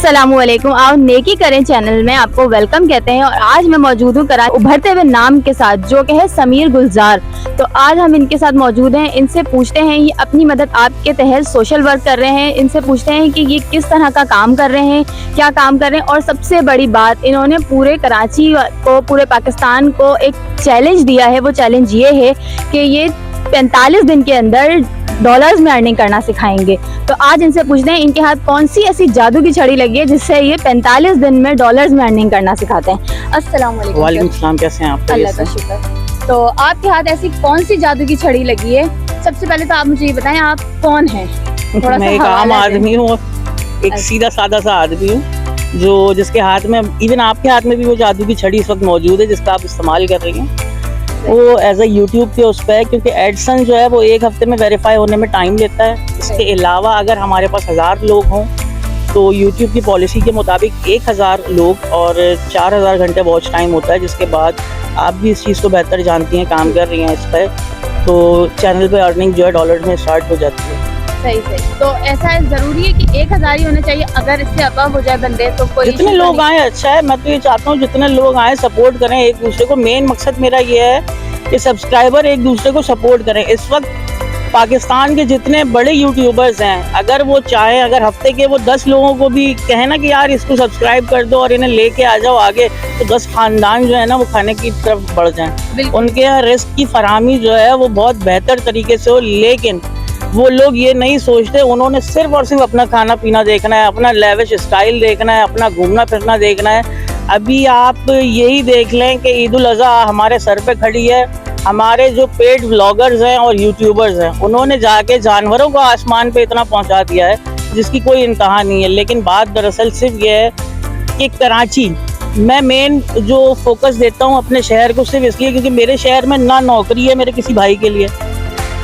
अस्सलामुअलैकुम। आप नेकी करें चैनल में आपको वेलकम कहते हैं और आज मैं मौजूद हूँ कराची उभरते हुए नाम के साथ जो कि है समीर गुलजार। तो आज हम इनके साथ मौजूद हैं, इनसे पूछते हैं ये अपनी मदद आपके तहत सोशल वर्क कर रहे हैं, इनसे पूछते हैं कि ये किस तरह का काम कर रहे हैं, क्या काम कर रहे हैं और सबसे बड़ी बात इन्होंने पूरे कराची को, पूरे पाकिस्तान को एक चैलेंज दिया है। वो चैलेंज ये है कि ये 45 दिन के अंदर डॉलर्स में अर्निंग करना सिखाएंगे। तो आज इनसे पूछते हैं इनके हाथ कौन सी ऐसी जादू की छड़ी लगी है जिससे ये 45 दिन में डॉलर्स में अर्निंग करना सिखाते हैं। अस्सलाम वालेकुम। वालेकुम सलाम, कैसे हैं आप? अल्लाह का शुक्र। तो आपके हाथ ऐसी कौन सी जादू की छड़ी लगी है? सबसे पहले तो आप मुझे ये बताएं आप कौन हैं? मैं एक आम आदमी हूँ, एक सीधा सादा सा आदमी हूँ जो जिसके हाथ में, इवन आपके हाथ में भी वो जादू की छड़ी इस वक्त मौजूद है जिसका आप इस्तेमाल कर रही हैं। वो एज ए यूट्यूब के उस पर है, क्योंकि एडसन जो है वो एक हफ्ते में वेरीफाई होने में टाइम लेता है। इसके अलावा अगर हमारे पास 1000 लोग हों तो यूट्यूब की पॉलिसी के मुताबिक 1000 लोग और 4000 घंटे वॉच टाइम होता है, जिसके बाद आप भी इस चीज़ को बेहतर जानती हैं, काम कर रही हैं इस पर, तो चैनल पे अर्निंग जो है डॉलर में स्टार्ट हो जाती है। सही सही। तो ऐसा जरूरी है कि 1000 ही होने चाहिए? अगर इससे अबव हो जाए बंदे तो कोई जितने लोग आए अच्छा है। मैं तो ये चाहता हूँ जितने लोग आए सपोर्ट करें एक दूसरे को। मेन मकसद मेरा ये है कि सब्सक्राइबर एक दूसरे को सपोर्ट करें। इस वक्त पाकिस्तान के जितने बड़े यूट्यूबर्स हैं, अगर वो चाहें, अगर हफ्ते के वो 10 लोगों को भी कहें ना कि यार इसको सब्सक्राइब कर दो और इन्हें लेके आ जाओ आगे, तो 10 खानदान जो है ना वो खाने की तरफ बढ़ जाएं। उनके यहाँ रिस्क की फराहमी जो है वो बहुत बेहतर तरीके से हो, लेकिन वो लोग ये नहीं सोचते। उन्होंने सिर्फ और सिर्फ अपना खाना पीना देखना है, अपना लेविश स्टाइल देखना है, अपना घूमना फिरना देखना है। अभी आप यही देख लें कि ईद उल अज़हा हमारे सर पे खड़ी है। हमारे जो पेड व्लॉगर्स हैं और यूट्यूबर्स हैं उन्होंने जाके जानवरों को आसमान पे इतना पहुंचा दिया है जिसकी कोई इंतहा नहीं है। लेकिन बात दरअसल सिर्फ ये है कि कराची, मैं मेन जो फोकस देता हूँ अपने शहर को सिर्फ इसलिए क्योंकि मेरे शहर में ना नौकरी है मेरे किसी भाई के लिए,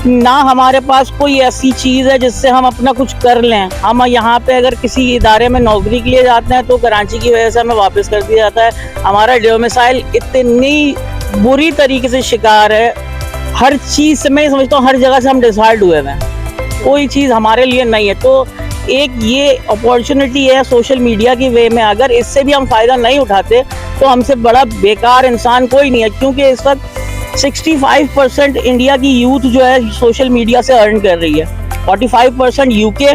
ना हमारे पास कोई ऐसी चीज़ है जिससे हम अपना कुछ कर लें। हम यहाँ पे अगर किसी इदारे में नौकरी के लिए जाते हैं तो कराची की वजह से हमें वापस कर दिया जाता है। हमारा डोमिसाइल इतनी बुरी तरीके से शिकार है, हर चीज़ से मैं समझता हूँ हर जगह से हम डिसाइड हुए हैं, कोई चीज़ हमारे लिए नहीं है। तो एक ये अपॉर्चुनिटी है सोशल मीडिया की वे में, अगर इससे भी हम फ़ायदा नहीं उठाते तो हमसे बड़ा बेकार इंसान कोई नहीं है। क्योंकि इस वक्त 65% इंडिया की यूथ जो है सोशल मीडिया से अर्न कर रही है, 45% यूके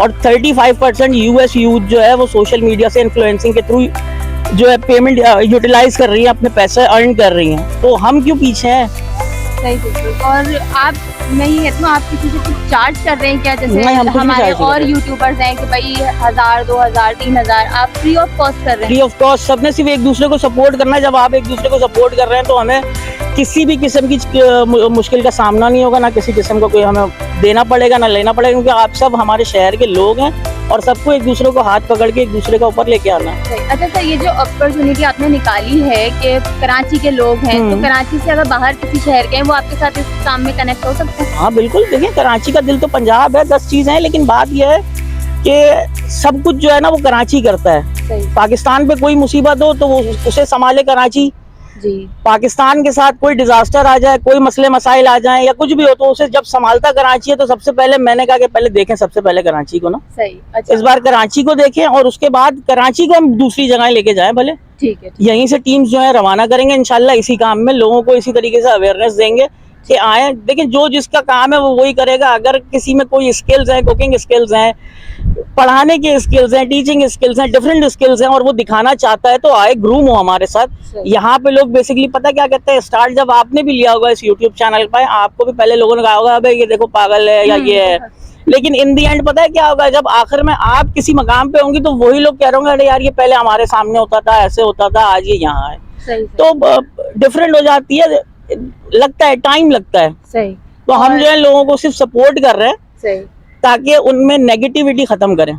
और 35% यूएस यूथ जो है वो सोशल मीडिया से इन्फ्लुएंसिंग के थ्रू जो है पेमेंट यूटिलाइज कर रही है, अपने पैसे अर्न कर रही हैं। तो हम क्यों पीछे हैं? सही बिल्कुल। और आप, मैं ये कहती हूँ आप किसी से कुछ चार्ज कर रहे हैं क्या? जैसे हमारे और यूट्यूबर्स हैं कि भाई 1000, 2000, 3000 आप फ्री ऑफ कॉस्ट कर रहे हैं? Free of cost. सबने सिर्फ एक दूसरे को सपोर्ट करना है। जब आप एक दूसरे को सपोर्ट कर रहे हैं तो हमें किसी भी किस्म की मुश्किल का सामना नहीं होगा, ना किसी किस्म का कोई हमें देना पड़ेगा ना लेना पड़ेगा, क्योंकि आप सब हमारे शहर के लोग हैं और सबको एक दूसरे को हाथ पकड़ के एक दूसरे का ऊपर लेके आना है। अच्छा सर, ये जो अपॉर्चुनिटी आपने निकाली है कि कराची के लोग हैं, तो कराची से अगर बाहर किसी शहर के हैं वो आपके साथ इस काम में कनेक्ट हो सकते हैं? हाँ बिल्कुल। देखिए कराची का दिल तो पंजाब है, 10 चीजें हैं, लेकिन बात यह है कि सब कुछ जो है ना वो कराची करता है। पाकिस्तान पे कोई मुसीबत हो तो वो उसे संभाले कराची जी। पाकिस्तान के साथ कोई डिजास्टर आ जाए, कोई मसले मसाइल आ जाए या कुछ भी हो तो उसे जब संभालता कराची है। तो सबसे पहले मैंने कहा कि पहले देखें सबसे पहले कराची को ना। सही। अच्छा। इस बार कराची को देखें और उसके बाद कराची को हम दूसरी जगह लेके जाएं भले। ठीक है। यहीं से टीम्स जो है रवाना करेंगे इंशाल्लाह इसी काम में, लोगों को इसी तरीके से अवेयरनेस देंगे कि आए। लेकिन जो जिसका काम है वो वही करेगा। अगर किसी में कोई स्किल्स हैं, कुकिंग स्किल्स हैं, पढ़ाने के स्किल्स हैं, टीचिंग स्किल्स हैं, डिफरेंट स्किल्स हैं और वो दिखाना चाहता है तो आए, ग्रूम हो हमारे साथ। यहाँ पे लोग बेसिकली पता क्या कहते हैं, स्टार्ट जब आपने भी लिया होगा इस यूट्यूब चैनल पर, आपको भी पहले लोगों ने कहा होगा अबे ये देखो पागल है या ये है, लेकिन इन दी एंड पता है क्या होगा, जब आखिर में आप किसी मकाम पे होंगी तो वही लोग कह रहे होंगे अरे यार ये पहले हमारे सामने होता था, ऐसे होता था, आज ये यहाँ है। तो डिफरेंट हो जाती है, लगता है टाइम लगता है। सही। तो हम जो है लोगों को सिर्फ सपोर्ट कर रहे हैं। सही। ताकि उनमें नेगेटिविटी खत्म करें,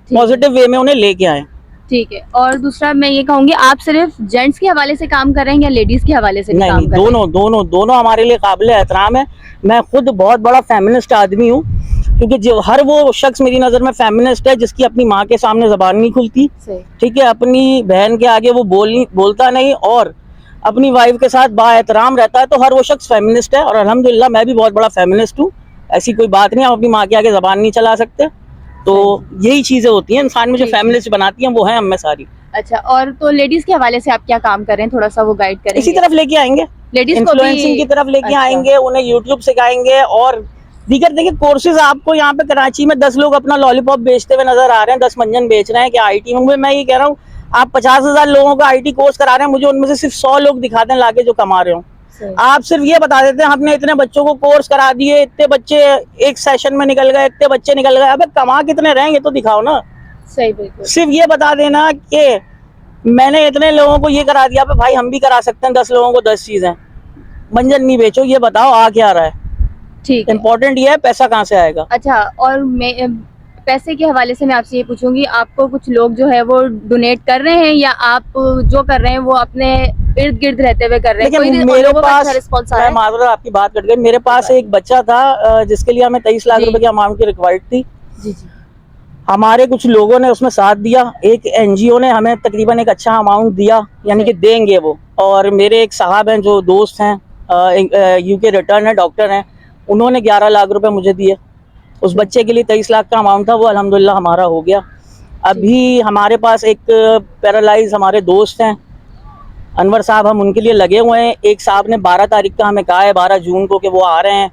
पॉजिटिव वे में उन्हें लेके आए। ठीक है। और दूसरा मैं ये कहूँगी आप सिर्फ जेंट्स के हवाले से काम कर रहे हैं या लेडीज के हवाले से? नहीं, दोनों हमारे लिए काबिल एहतराम है। मैं खुद बहुत बड़ा फेमिनिस्ट आदमी हूँ, क्योंकि जो हर वो शख्स मेरी नज़र में फेमिनिस्ट है जिसकी अपनी माँ के सामने ज़बान नहीं खुलती, ठीक है, अपनी बहन के आगे वो बोलता नहीं और अपनी वाइफ के साथ बाएहतराम रहता है, तो हर वो शख्स फेमिनिस्ट है। और अल्हम्दुलिल्लाह मैं भी बहुत बड़ा फेमिनिस्ट हूँ। ऐसी कोई बात नहीं, हम अपनी माँ के आगे ज़बान नहीं चला सकते। तो यही चीजें होती हैं इंसान में जो फैमिली से बनाती हैं, वो है हम में सारी। अच्छा, और तो लेडीज के हवाले से आप क्या काम कर रहे हैं, थोड़ा सा वो गाइड करेंगे? इसी तरफ लेके आएंगे, लेडीज को भी इन्फ्लुएंसिंग की तरफ लेके अच्छा। आएंगे, उन्हें यूट्यूब सिखाएंगे और दीगर देखिए कोर्सेज आपको यहाँ पे कराची में 10 लोग अपना लॉलीपॉप बेचते हुए नजर आ रहे हैं, 10 मंजन बेच रहे हैं कि आईटी में। मैं ये कह रहा हूँ आप 50,000 लोगों का आईटी कोर्स करा रहे हैं, मुझे उनमें से सिर्फ 100 लोग दिखा दें लाके जो कमा रहे हो। आप सिर्फ ये बता देते हैं हमने इतने बच्चों को कोर्स करा दिए, इतने बच्चे एक सेशन में निकल गए, इतने बच्चे निकल गए, अबे कमा कितने रहे ये तो दिखाओ ना। सही, बिल्कुल। सिर्फ ये बता देना कि मैंने इतने लोगों को ये करा दिया, भाई हम भी करा सकते हैं 10 लोगों को 10 चीजें। मंजन नहीं बेचो, ये बताओ आ क्या रहा है। ठीक है। इम्पोर्टेंट ये है पैसा कहाँ से आएगा। अच्छा, और मैं पैसे के हवाले से मैं आपसे ये पूछूंगी, आपको कुछ लोग जो है वो डोनेट कर रहे हैं या आप जो कर रहे हैं वो अपने इर्द गिर्द रहते हुए कर रहे हैं? लेकिन मेरे पास, मैं माजूर आपकी बात कट गई, मेरे पास एक बच्चा था जिसके लिए हमें 23 लाख रुपए की अमाउंट की रिक्वायर्ड थी। जी जी। हमारे कुछ लोगों ने उसमें साथ दिया, एक एनजीओ ने हमें तकरीबन एक अच्छा अमाउंट दिया, यानी कि देंगे वो। और मेरे एक साहब हैं जो दोस्त हैं, यूके रिटर्न है, डॉक्टर हैं, उन्होंने 11 लाख रुपए मुझे दिए। उस बच्चे के लिए 23 लाख का अमाउंट था, वो अल्हम्दुलिल्लाह हमारा हो गया। अभी हमारे पास एक पैरालाइज हमारे दोस्त हैं अनवर साहब, हम उनके लिए लगे हुए हैं। एक साहब ने 12 तारीख का हमें कहा है, 12 जून को, कि वो आ रहे हैं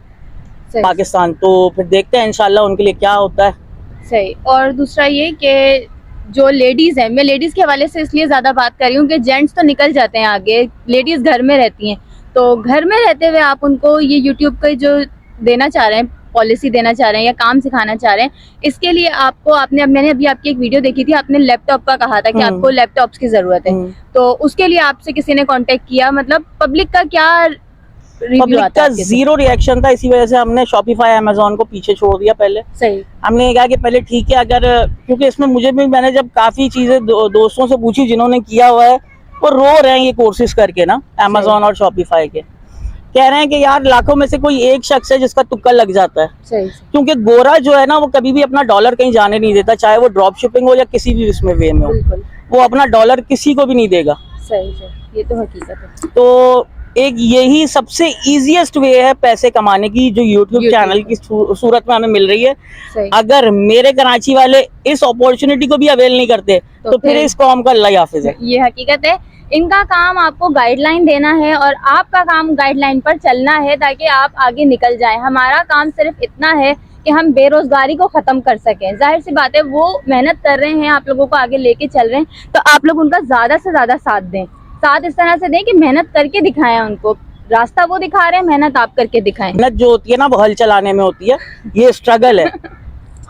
पाकिस्तान, तो फिर देखते हैं इंशाल्लाह उनके लिए क्या होता है। सही। और दूसरा ये कि जो लेडीज हैं, मैं लेडीज के हवाले से इसलिए ज्यादा बात कर रही हूँ कि जेंट्स तो निकल जाते हैं आगे, लेडीज घर में रहती हैं, तो घर में रहते हुए आप उनको ये यूट्यूब का जो देना चाह रहे हैं, पॉलिसी देना चाह रहे हैं या काम सिखाना चाह रहे हैं, इसके लिए आपको मैंने अभी आपकी एक वीडियो देखी थी, आपने लैपटॉप का कहा था कि आपको लैपटॉप्स की जरूरत है, तो उसके लिए आपसे किसी ने कांटेक्ट किया? मतलब पब्लिक का क्या पब्लिक का जीरो रिएक्शन था, इसी वजह से हमने शॉपिफाई अमेज़न को पीछे छोड़ दिया पहले। सही। हमने कहा कि पहले ठीक है, अगर, क्योंकि इसमें मुझे भी, मैंने जब काफी चीजें दोस्तों से पूछी जिन्होंने किया हुआ है, वो रो रहे हैं ये कोर्सेज करके ना, अमेज़न और शॉपिफाई के, कह रहे हैं कि यार लाखों में से कोई एक शख्स है जिसका तुक्का लग जाता है। सही। क्योंकि गोरा जो है ना, वो कभी भी अपना डॉलर कहीं जाने नहीं देता, चाहे वो ड्रॉप शिपिंग हो या किसी भी इसमें वे में हो, वो अपना डॉलर किसी को भी नहीं देगा। सही, ये तो हकीकत है। तो एक यही सबसे इजीएस्ट वे है पैसे कमाने की, जो यूट्यूब चैनल की सूरत में हमें मिल रही है। अगर मेरे कराची वाले इस अपॉर्चुनिटी को भी अवेल नहीं करते तो फिर इस कौम का अल्लाह हाफिज है। ये हकीकत है। इनका काम आपको गाइडलाइन देना है और आपका काम गाइडलाइन पर चलना है ताकि आप आगे निकल जाएं। हमारा काम सिर्फ इतना है कि हम बेरोजगारी को खत्म कर सकें। जाहिर सी बात है, वो मेहनत कर रहे हैं, आप लोगों को आगे लेके चल रहे हैं, तो आप लोग उनका ज्यादा से ज्यादा साथ दें। साथ इस तरह से दें कि मेहनत करके दिखाएं उनको, रास्ता वो दिखा रहे हैं, मेहनत आप करके दिखाएं। मेहनत जो होती है ना, वो हल चलाने में होती है, ये स्ट्रगल है।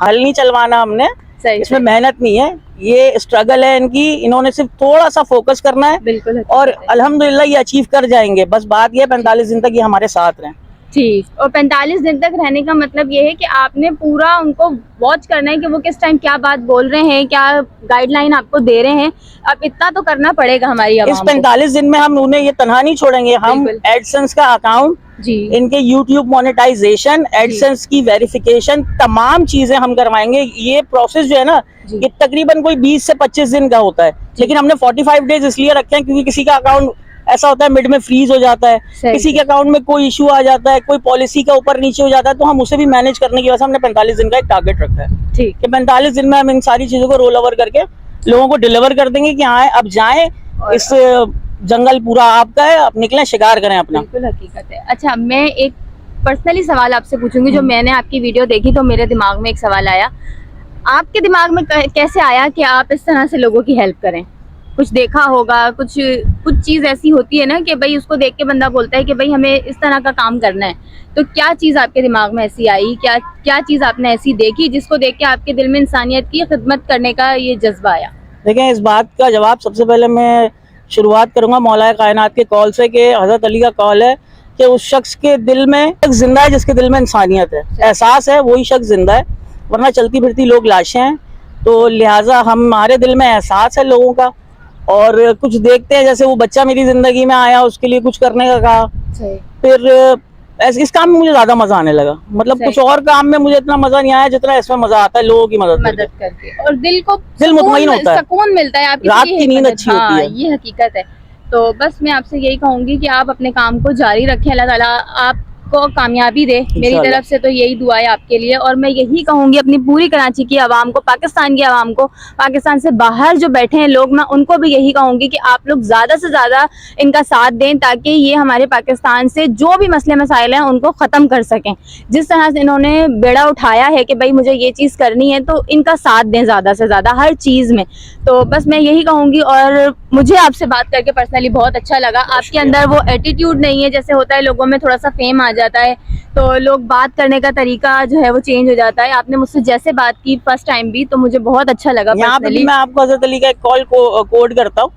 हल नहीं चलवाना हमने, इसमें मेहनत नहीं है, ये स्ट्रगल है इनकी। इन्होंने सिर्फ थोड़ा सा फोकस करना है, बिल्कुल, और अल्हम्दुलिल्लाह ये अचीव कर जाएंगे। बस बात ये 45 दिन तक ये हमारे साथ रहें। ठीक। और 45 दिन तक रहने का मतलब ये है कि आपने पूरा उनको वॉच करना है कि वो किस टाइम क्या बात बोल रहे हैं, क्या गाइडलाइन आपको दे रहे हैं। अब इतना तो करना पड़ेगा हमारी आवाम को। इस 45 दिन में हम उन्हें ये तनहा नहीं छोड़ेंगे, हम एडसेंस का अकाउंट जी, इनके यूट्यूब मोनेटाइजेशन, एडसेंस की वेरिफिकेशन, तमाम चीजें हम करवाएंगे। ये प्रोसेस जो है ना, ये तकरीबन कोई 20 से 25 दिन का होता है, लेकिन हमने 45 डेज इसलिए रखे हैं क्योंकि किसी का अकाउंट ऐसा होता है मिड में फ्रीज हो जाता है, किसी के अकाउंट में कोई इशू आ जाता है, कोई पॉलिसी का ऊपर नीचे हो जाता है, तो हम उसे भी मैनेज करने की वजह से हमने 45 दिन का एक टारगेट रखा है। ठीक है, 45 दिन में हम इन सारी चीजों को रोल ओवर करके लोगों को डिलीवर कर देंगे कि हाँ अब जाएं, इस जंगल पूरा आपका है, आप निकलें, शिकार करें अपना। बिल्कुल हकीकत है। अच्छा, मैं एक पर्सनली सवाल आपसे पूछूंगी। जो मैंने आपकी वीडियो देखी तो मेरे दिमाग में एक सवाल आया, आपके दिमाग में कैसे आया कि आप इस तरह से लोगों की हेल्प करें? कुछ देखा होगा, कुछ चीज ऐसी होती है ना कि भाई उसको देख के बंदा बोलता है कि भाई हमें इस तरह का काम करना है, तो क्या चीज आपके दिमाग में ऐसी आई, क्या चीज आपने ऐसी देखी जिसको देख के आपके दिल में इंसानियत की खिदमत करने का ये जज्बा आया? देखें, इस बात का जवाब सबसे पहले मैं शुरुआत करूंगा मौलाए कायनात के कॉल से, कि हजरत अली का कॉल है कि उस शख्स के दिल में जिंदा है जिसके दिल में इंसानियत है, एहसास है, वही शख्स जिंदा है, वरना चलती फिरती लोग लाशें हैं। तो लिहाजा हमारे दिल में एहसास है लोगों का, और कुछ देखते हैं, जैसे वो बच्चा मेरी जिंदगी में आया, उसके लिए कुछ करने का कहा, फिर इस काम में मुझे ज्यादा मजा आने लगा। मतलब कुछ और काम में मुझे इतना मजा नहीं आया जितना इसमें मजा आता है लोगों की मदद करके, और दिल मुतमईन होता है, सुकून मिलता है, आपकी रात की नींद अच्छी होती है। ये हकीकत है। तो बस मैं आपसे यही कहूंगी कि आप अपने काम को जारी रखें, अल्लाह ताला आप आपको कामयाबी दे। मेरी इंशाल्लाह। तरफ से तो यही दुआ है आपके लिए, और मैं यही कहूंगी अपनी पूरी कराची की आवाम को, पाकिस्तान की आवाम को, पाकिस्तान से बाहर जो बैठे हैं लोग, मैं उनको भी यही कहूंगी कि आप लोग ज्यादा से ज्यादा इनका साथ दें, ताकि ये हमारे पाकिस्तान से जो भी मसले मसाइल हैं उनको खत्म कर सकें। जिस तरह से इन्होंने बेड़ा उठाया है कि भाई मुझे ये चीज करनी है, तो इनका साथ दें ज्यादा से ज्यादा हर चीज में। तो बस मैं यही कहूंगी, और मुझे आपसे बात करके पर्सनली बहुत अच्छा लगा। आपके अंदर वो एटीट्यूड नहीं है, जैसे होता है लोगों में थोड़ा सा फेम आ जाता है तो लोग बात करने का तरीका जो है वो चेंज हो जाता है। आपने मुझसे जैसे बात की फर्स्ट टाइम भी, तो मुझे बहुत अच्छा लगा यहाँ पे भी पर्सनली। मैं आपको हजरत अली का एक कॉल को कोड करता हूँ।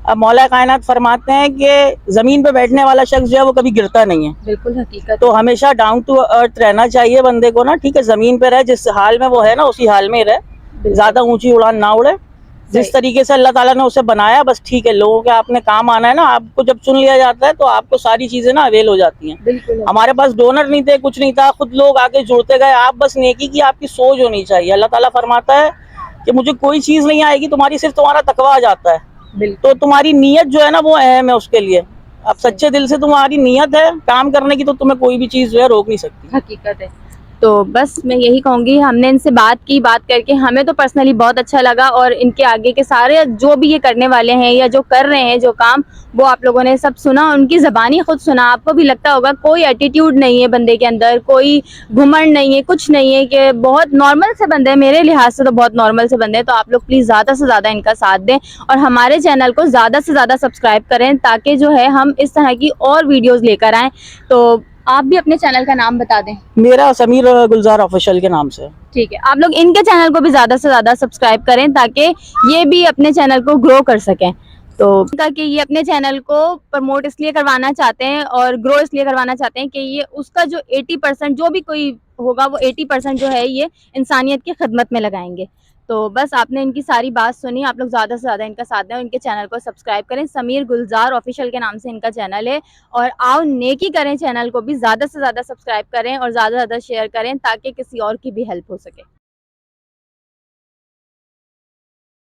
अब मौला कायनात फरमाते हैं कि जमीन पे बैठने वाला शख्स जो है वो कभी गिरता नहीं है। बिल्कुल हकीकत। तो हमेशा डाउन टू अर्थ रहना चाहिए बंदे को ना, ठीक है, जमीन पे रहे, जिस हाल में वो है ना उसी हाल में रहे, ज्यादा ऊंची उड़ान ना उड़े। जिस तरीके से अल्लाह ताला ने उसे बनाया बस ठीक है, लोगों के आपने काम आना है ना। आपको जब चुन लिया जाता है तो आपको सारी चीजें ना अवेल हो जाती हैं। बिल्कुल हमारे पास डोनर नहीं थे, कुछ नहीं था, खुद लोग आके जुड़ते गए। आप बस नेकी की आपकी सोच होनी चाहिए। अल्लाह ताला फरमाता है कि मुझे कोई चीज नहीं आएगी तुम्हारी, सिर्फ तुम्हारा तकवा आ जाता है। तो तुम्हारी नीयत जो है ना वो अहम है उसके लिए। अब सच्चे दिल से तुम्हारी नीयत है काम करने की, तो तुम्हें कोई भी चीज जो है रोक नहीं सकती। हकीकत है। तो बस मैं यही कहूंगी, हमने इनसे बात की, बात करके हमें तो पर्सनली बहुत अच्छा लगा, और इनके आगे के सारे जो भी ये करने वाले हैं या जो कर रहे हैं जो काम, वो आप लोगों ने सब सुना, उनकी ज़बानी खुद सुना। आपको भी लगता होगा कोई एटीट्यूड नहीं है बंदे के अंदर, कोई घुमंड नहीं है, कुछ नहीं है, कि बहुत नॉर्मल से बंदे हैं। मेरे लिहाज से तो बहुत नॉर्मल से बंदे हैं। तो आप लोग प्लीज़ ज़्यादा से ज़्यादा इनका साथ दें, और हमारे चैनल को ज़्यादा से ज़्यादा सब्सक्राइब करें, ताकि जो है हम इस तरह की और वीडियोज़ लेकर आएँ। तो आप भी अपने चैनल का नाम बता दें। मेरा समीर गुलजार ऑफिशियल के नाम से। ठीक है, आप लोग इनके चैनल को भी ज्यादा से ज्यादा सब्सक्राइब करें, ताकि ये भी अपने चैनल को ग्रो कर सकें। तो ताकि ये अपने चैनल को प्रमोट इसलिए करवाना चाहते हैं और ग्रो इसलिए करवाना चाहते हैं कि ये उसका जो 80% जो भी कोई होगा, वो 80% जो है ये इंसानियत की खिदमत में लगाएंगे। तो बस आपने इनकी सारी बात सुनी, आप लोग ज़्यादा से ज़्यादा इनका साथ दें और इनके चैनल को सब्सक्राइब करें। समीर गुलजार ऑफिशियल के नाम से इनका चैनल है, और आओ नेकी करें, चैनल को भी ज़्यादा से ज़्यादा सब्सक्राइब करें और ज़्यादा से ज़्यादा शेयर करें, ताकि किसी और की भी हेल्प हो सके।